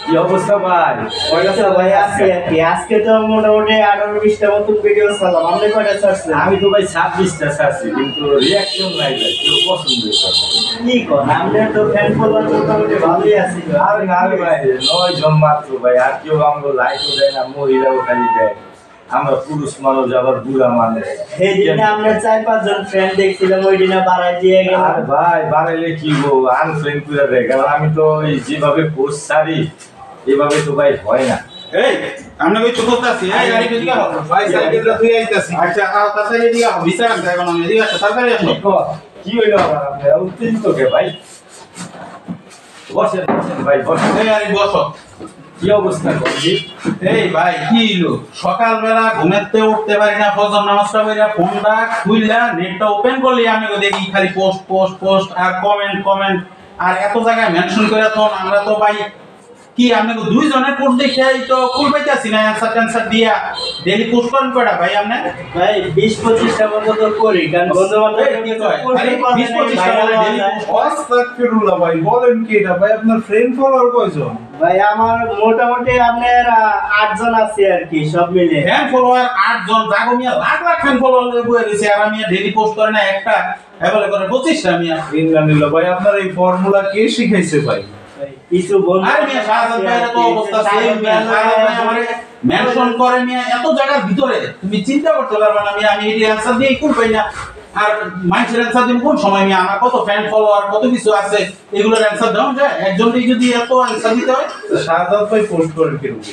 কি অবস্থা ভাই? কয়টা ভাই আছে কি আজকে তো মোটামুটি 18-20টা মতন ভিডিও ছাড়লাম। আপনি কয়টা ছাড়ছেন? আমি তো ভাই 26টা ছাড়ছি, কিন্তু রিয়াকশন নাই ভাই, কেউ পছন্দ করে কি কর আমাদের তো ফ্যান ফলোয়ার মোটামুটি ভালোই আছে। আরে না রে ভাই, 9 জন মাত্র ভাই, আর কেউ আমাকে লাইকও দেয় না, মহিলাও খালি দেয়। আমরা পুরুষ মানুষ, আবার বুড়া মানুষ। সেই দিনে আমরা 4-5 জন ফ্রেন্ড দেখছিলাম, ওই দিনে বাড়াই দিয়ে গেলাম। আর ভাই বাড়াইলে কি গো, আনফ্রেন্ড করে দেয়, কারণ আমি তো এই যেভাবে পোস্ট ছাড়ি এভাবে তো ভাই হয় না। এই আমরা কই চুপ করতেছি। এই গাড়ি কই দিকে ভাই সাইকেলটা তুই আইতাছি। আচ্ছা তাড়াতাড়ি দিকে বিচার আছে এখন আমি এদিকে আসো তাড়াতাড়ি আসো। কি হইলো আবার আপনার উত্তেজিত কে ভাই? বসেন বসেন ভাই বসেন। এই আরে বসো। কি অবস্থা করছি? এই ভাই কি হইলো, সকালবেলা ঘুমাতে উঠতে পারি না, ফজর নামাজটা পড়া ফোনটা খুললা নেটটা ওপেন করলি আমি দেখি খালি পোস্ট পোস্ট পোস্ট আর কমেন্ট কমেন্ট, আর এত জায়গায় মেনশন করে তো আমরা তো ভাই কি আপনি দুইজনের পোস্ট দেখে তো ফুল পাইতাছি না, অ্যানসার দিয়া ডেইলি পোস্ট করেন কয়টা ভাই আপনি? ভাই 20-25টা মতো তো করি, কারণ বন্ধু বান্ধব কি কয় আরে 20-25টা ডেইলি পোস্ট। আস্তাগফিরুল্লাহ ভাই, বলেন কি এটা ভাই? আপনার ফ্রেন্ড ফলোয়ার কয়জন? ভাই আমার মোটামুটি আপনার 8 জন আছে আর কি, সব মিলে। ফ্যান ফলোয়ার 8 জন, জাগো মিয়া লাখ লাখ ফ্যান ফলোয়ার বয়ে রয়েছে, আর আমি ডেইলি পোস্ট করে না একটা, এবারে করে 25টা মিয়া। ইনশাআল্লাহ ভাই, আপনার এই ফর্মুলা কে শিখাইছে ভাই? কিছু বন্ধু আরে মিয়া শাহাদাত ভাইয়ের তো অবস্থা সেম মিয়া, শাহাদাত ভাই আমারে মেনশন করে মিয়া এত জায়গার ভিতরে, তুমি চিন্তা করতে পারবে না মিয়া, আমি এই অ্যানসার দিয়ে কোন পাই না। আর মাইন্ডের অ্যানসার দিন কোন সময় মিয়া, আমার কত ফ্যান ফলোয়ার কত কিছু আছে, এগুলোর অ্যানসার দাও যায় একজনই যদি এত অ্যানসার দিতে হয়। শাহাদাত ভাই পোস্ট করেন কিরকম?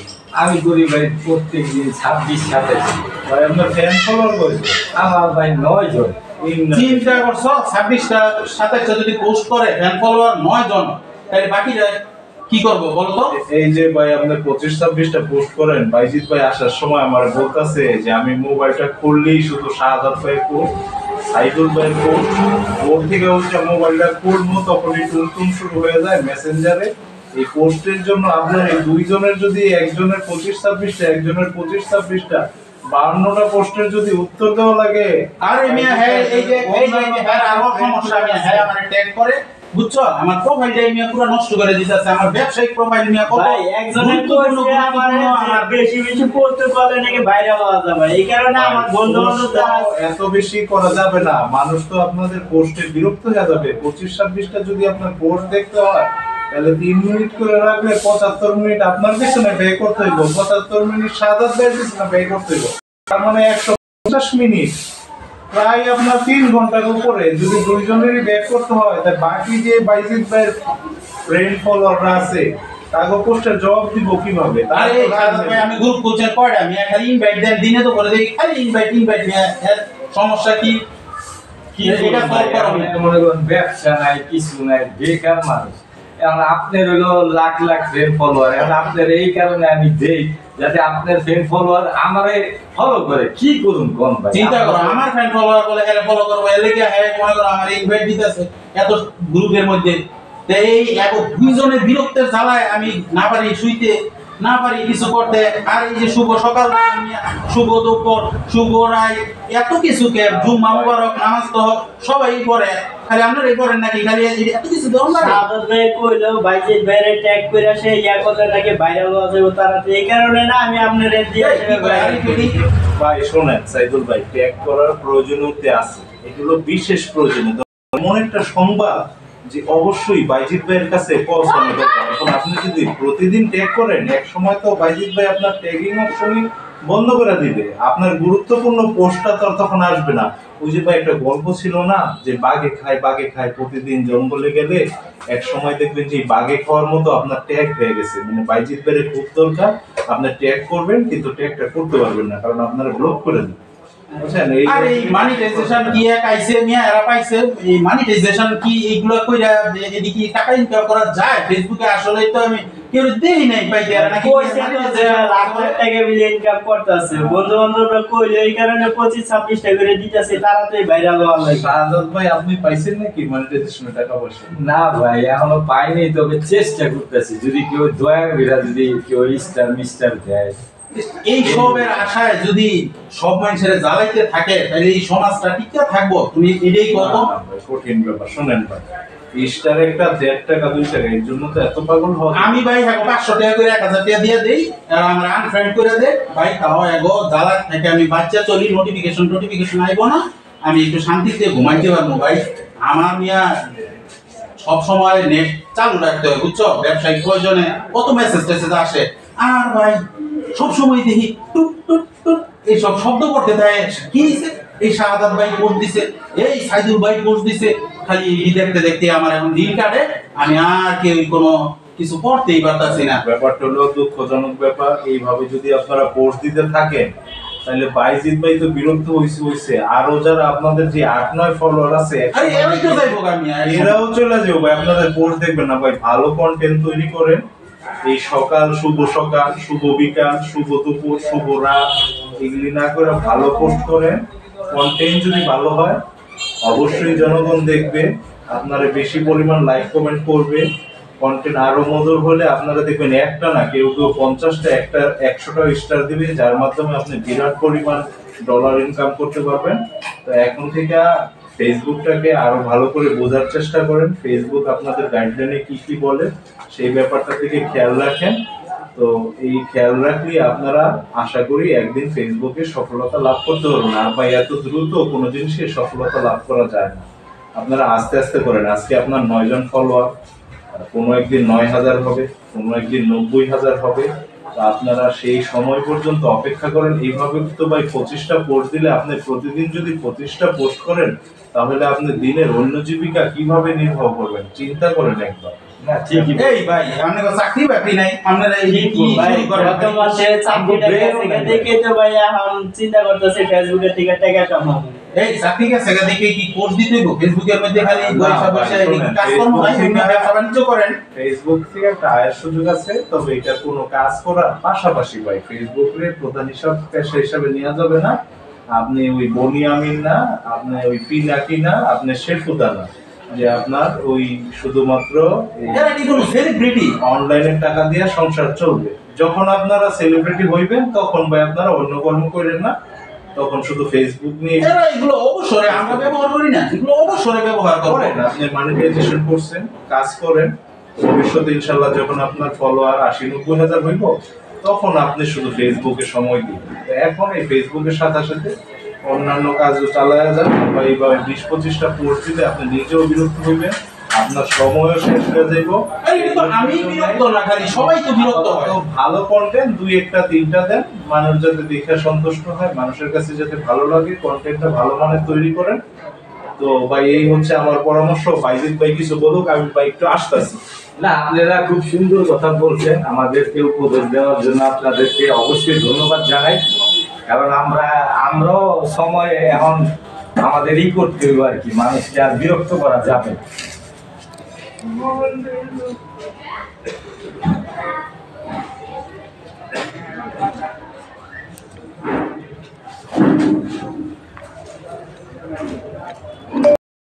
আমি করি ভাই প্রত্যেক দিন 26-27। ভাই আপনার ফ্যান ফলোয়ার কয়জন? আমার ভাই 9 জন। চিন্তা করছো 26টা 27টা যদি পোস্ট করে ফ্যান ফলোয়ার 9 জন, তাহলে বাকিরা কি করবো বলো তো? এই যে ভাই আপনি 25-26টা পোস্ট করেন, বাইজিৎ ভাই আসার সময় আমার বলতাছে যে আমি মোবাইলটা খুললেই শুধু শাহাদাত ভাইয়ের পোস্ট, সাইদুল ভাইয়ের পোস্ট, ওর থেকে হচ্ছে মোবাইলটা খুলবো তখনই টুনটুন শুরু হয়ে যায় মেসেঞ্জারে। এই পোস্টের জন্য আপনার এই দুইজনের যদি একজনের 25-26টা একজনের 25-26টা 52টা পোস্টের যদি উত্তর দেওয়া লাগে। আরে মিয়া হ্যাঁ এই যে হ্যাঁ আরো সমস্যা মিয়া, হ্যাঁ আমারে ট্যাগ করে বুঝছো, আমার প্রোফাইলটা মিয়া পুরো নষ্ট করে দিতেছে, আমার ব্যবসায়িক প্রোফাইল মিয়া কত ভাই একজনের কইছে আমার বেশি বেশি পোস্ট করলে নাকি ভাইরাল হওয়া যাবে, এই কারণে আমার বন্ধু বান্ধব এত বেশি করা যাবে না, মানুষ তো আপনাদের পোস্টে বিরক্ত হয়ে যাবে। 25-26টা যদি আপনার পোস্ট দেখতে হয় তাহলে 3 মিনিট করে রাখলে 75 মিনিট আপনার পেছনে ব্যয় করতে হইব, 75 মিনিট শাহাদাত ভাইয়ের পেছনে ব্যয় করতে হইব, তার মানে 150 মিনিট, প্রায় আপনার 3 ঘন্টার উপরে যদি দুইজনেরই ব্যয় করতে হয়, তাই বাকি যে বাইজিৎ ভাইয়ের ফ্রেন্ড ফলোয়াররা আছে তাকে পোস্টের জবাব দিব কিভাবে? আরে শাহাদাত ভাই আমি গ্রুপ কোচের পড়া মিয়া খালি ইনভাইট দেন দিনে তো করে দেই, খালি ইনভাইট মিয়া, এর সমস্যা কি কি এটা সলভ করো আপনি তো মনে করেন ব্যবসা নাই কিছু নাই, বেকার মানুষ। এখন আপনার হলো লাখ লাখ ফ্রেন্ড ফলোয়ার, এখন আপনার এই কারণে আমি দেই যাতে আপনার ফ্রেন্ড ফলোয়ার আমারে ফলো করে। কি করুন কোন ভাই? চিন্তা করো আমার ফ্রেন্ড ফলোয়ার বলে এর ফলো করবো, এর লেগে হ্যাঁ মনে করো আমার ইনভাইট দিতেছে এত গ্রুপের মধ্যে, তো এই এক দুইজনের বিরক্তের জ্বালায় আমি না পারি শুইতে, না পারি কিছু করতে। আর এই যে শুভ সকাল, শুভ দুপুর, শুভ রায়, এত কিছু কে জুম্মা মুবারক নামাজ তো সবাই পড়ে, খালি আপনারাই পড়েন নাকি? খালি এত কিছু দেন না। শাহাদাত ভাই কইলো বাইজিৎ ভাইরে ট্যাগ কইরা সে ইয়া করলে নাকি ভাইরাল হওয়া যাবে তারা, এই কারণে না আমি আপনারে দিয়ে ভাই শোনেন সাইদুল ভাই, ট্যাগ করার প্রয়োজনীয়তা আছে, এগুলো বিশেষ প্রয়োজনীয়তা, এমন একটা সংবাদ যে অবশ্যই বাইজিৎ ভাইয়ের কাছে পৌঁছানো দরকার। এখন আপনি যদি প্রতিদিন ট্যাগ করেন, এক সময় তো বাইজিৎ ভাই আপনার ট্যাগিং অপশনই বন্ধ করে দিবে, আপনার গুরুত্বপূর্ণ পোস্টটা তো তখন আসবে না। ওই যে ভাই একটা গল্প ছিল না যে বাঘে খায়, প্রতিদিন জঙ্গলে গেলে এক সময় দেখবেন যে বাঘে খাওয়ার মতো আপনার ট্যাগ হয়ে গেছে। মানে বাইজিৎ ভাইয়ের খুব দরকার, আপনার ট্যাগ করবেন কিন্তু ট্যাগটা করতে পারবেন না, কারণ আপনারা ব্লক করে দেন। আর এই মনিটাইজেশন কি এক আইছে মিয়া, এরা পাইছে এই মনিটাইজেশন কি এইগুলো কইরা এদিকে টাকা ইনকাম করা যায় ফেসবুকে? আসলে তো আমি কেউ দেই নাই পাইতে, আর নাকি কইছে তো যে লাখ লাখ টাকা মিলে ইনকাম করতেছে, বন্ধু বান্ধবরা কইলো এই কারণে 25-26টা করে দিতেছে, তাড়াতাড়ি ভাইরাল হওয়া লাগে। শাহাদাত ভাই আপনি পাইছেন নাকি মনিটাইজেশনের টাকা পয়সা? না ভাই এখনো পাইনি, তবে চেষ্টা করতেছি, যদি কেউ দয়া করে যদি কেউ স্টার মিস্টার দেয়। এই সবের আশায় যদি সব মানুষের জ্বালাইতে থাকে তাহলে এই সমাজটা টিকে থাকবো? তুমি এটাই কত কঠিন ব্যাপার। শোনেন ভাই, স্টার একটা 1.5 টাকা 2 টাকা, এর জন্য তো এত পাগল হওয়া যায়? আমি ভাই হ্যাঁ 500 টাকা করে 1000 টাকা দিয়ে দেই আর আমরা আনফ্রেন্ড করে দেই ভাই, তাও এগো জ্বালা থেকে আমি বাচ্চা চলি, নোটিফিকেশন আইবো না, আমি একটু শান্তিতে ঘুমাইতে পারবো ভাই। আমার মিয়া সব সময় নেট চালু রাখতে হয় বুঝছো, ব্যবসায়িক প্রয়োজনে কত মেসেজ আসে, আর ভাই সব সময় দেখি টুক টুক টুক এইসব শব্দ করতে থাকে। কি হইছে, এই শাহাদাত ভাই পোস্ট দিছে, এই সাইদুল ভাই পোস্ট দিছে, খালি এই দেখতে দেখতে আমার এখন দিন কাটে, আমি আর কেউ কোনো কিছু পড়তেই পারতাছি না। ব্যাপারটা হলো দুঃখজনক ব্যাপার। এইভাবে যদি আপনারা পোস্ট দিতে থাকেন তাহলে বাইজিৎ ভাই তো বিরক্ত হইছে, আরো যারা আপনাদের যে 8-9 ফলোয়ার আছে আরে এরাই তো যাইবো আমি এরাও চলে যাবো ভাই। আপনাদের পোস্ট দেখবেন না ভাই, ভালো কন্টেন্ট তৈরি করেন। এই সকাল, শুভ সকাল, শুভ বিকাল, শুভ দুপুর, শুভ রাত, এগুলি না করে ভালো পোস্ট করেন। কন্টেন্ট যদি ভালো হয় অবশ্যই জনগণ দেখবে, আপনারা বেশি পরিমাণ লাইক কমেন্ট করবে। কন্টেন্ট আরো মধুর হলে আপনারা দেখবেন একটা না, কেউ 50টা, একটা 100টা স্টার দিবে, যার মাধ্যমে আপনি বিরাট পরিমাণ ডলার ইনকাম করতে পারবেন। তো এখন থেকে ফেসবুকটাকে আরো ভালো করে বোঝার চেষ্টা করেন। ফেসবুক আপনাদের গাইডলাইনে কি কি বলে সেই ব্যাপারটা থেকে খেয়াল রাখেন। তো এই খেয়াল রাখলে আপনারা আশা করি একদিন ফেসবুকে সফলতা লাভ করতে পারবেন। আর ভাই এত দ্রুত কোনো জিনিসে সফলতা লাভ করা যায় না, আপনারা আস্তে আস্তে করেন। আজকে আপনার 9 জন ফলোয়ার, কোনো একদিন 9,000 হবে, কোনো একদিন 90,000 হবে। তো আপনারা সেই সময় পর্যন্ত অপেক্ষা করেন। এইভাবে তো ভাই 25টা পোস্ট দিলে, আপনি প্রতিদিন যদি 25টা পোস্ট করেন তাহলে আপনি দিনের অন্য জীবিকা কিভাবে নির্বাহ করবেন চিন্তা করেন একবার। না ঠিকই এই ভাই আপনার চাকরি বাকরি নাই, আপনারা এই কি ভাই শুরু করেন? গত মাসে চাকরিটা গেছে দেখে তো ভাই এখন চিন্তা করতেছে ফেসবুকের থেকে টাকা কামাবো। এই চাকরি গেছে দেখে কি কোর্স দিতে হইব? ফেসবুকের মধ্যে খালি না, বৈশা ভাই, বসে শোনেন, কাজকর্ম হয়, ফেসবুক এমনি ব্যবসা বাণিজ্য করেন। ফেসবুক থেকে একটা আয়ের সুযোগ আছে, তবে এটা কোনো কাজ করার পাশাপাশি ভাই ফেসবুকের প্রধান পেশা হিসাবে নেওয়া যাবে না। আপনি ওই বনিয়ামিন না, আপনি ওই পিনাকি না, আপনি শেফুদা না, যে আপনার ওই শুধুমাত্র এরা কি কোনো সেলিব্রিটি? অনলাইনের টাকা দিয়ে সংসার চলবে। যখন আপনারা সেলিব্রিটি হইবেন তখন ভাই আপনারা অন্য কর্ম করেন না, তখন শুধু ফেসবুক নিয়ে এরা এগুলো অবসরে আমরা ব্যবহার করি না, এগুলো অবসরে ব্যবহার করেন। করেন। আপনি মনিটাইজেশন করছেন, কাজ করেন, ভবিষ্যতে ইনশাল্লাহ যখন আপনার ফলোয়ার 80-90 হাজার হইব তখন আপনি শুধু ফেসবুকে সময় দিবেন। তো এখন এই ফেসবুকের সাথে সাথে অন্যান্য কাজও চালায়া যান, বা এইভাবে 20-25টা পোস্ট দিলে আপনি নিজেও বিরক্ত হইবেন, আপনার সময়ও শেষ হয়ে যাইব। আরে কিন্তু আমি বিরক্ত না, খালি সবাই তো বিরক্ত হয়। তো ভালো কন্টেন্ট 2-1টা 3টা দেন, মানুষ যাতে দেখে সন্তুষ্ট হয়, মানুষের কাছে যাতে ভালো লাগে, কন্টেন্টটা ভালো মানের তৈরি করেন। তো ভাই এই হচ্ছে আমার পরামর্শ। বাইজিৎ ভাই কিছু বলুক, আমি ভাই একটু আসতেছি। না, আপনারা খুব সুন্দর কথা বলছেন, আমাদেরকে উপদেশ দেওয়ার জন্য আপনাদেরকে অবশ্যই ধন্যবাদ জানাই। কারণ আমরাও সময় এখন আমাদেরই করতে হবে আর কি, মানুষকে আর বিরক্ত করা যাবে না।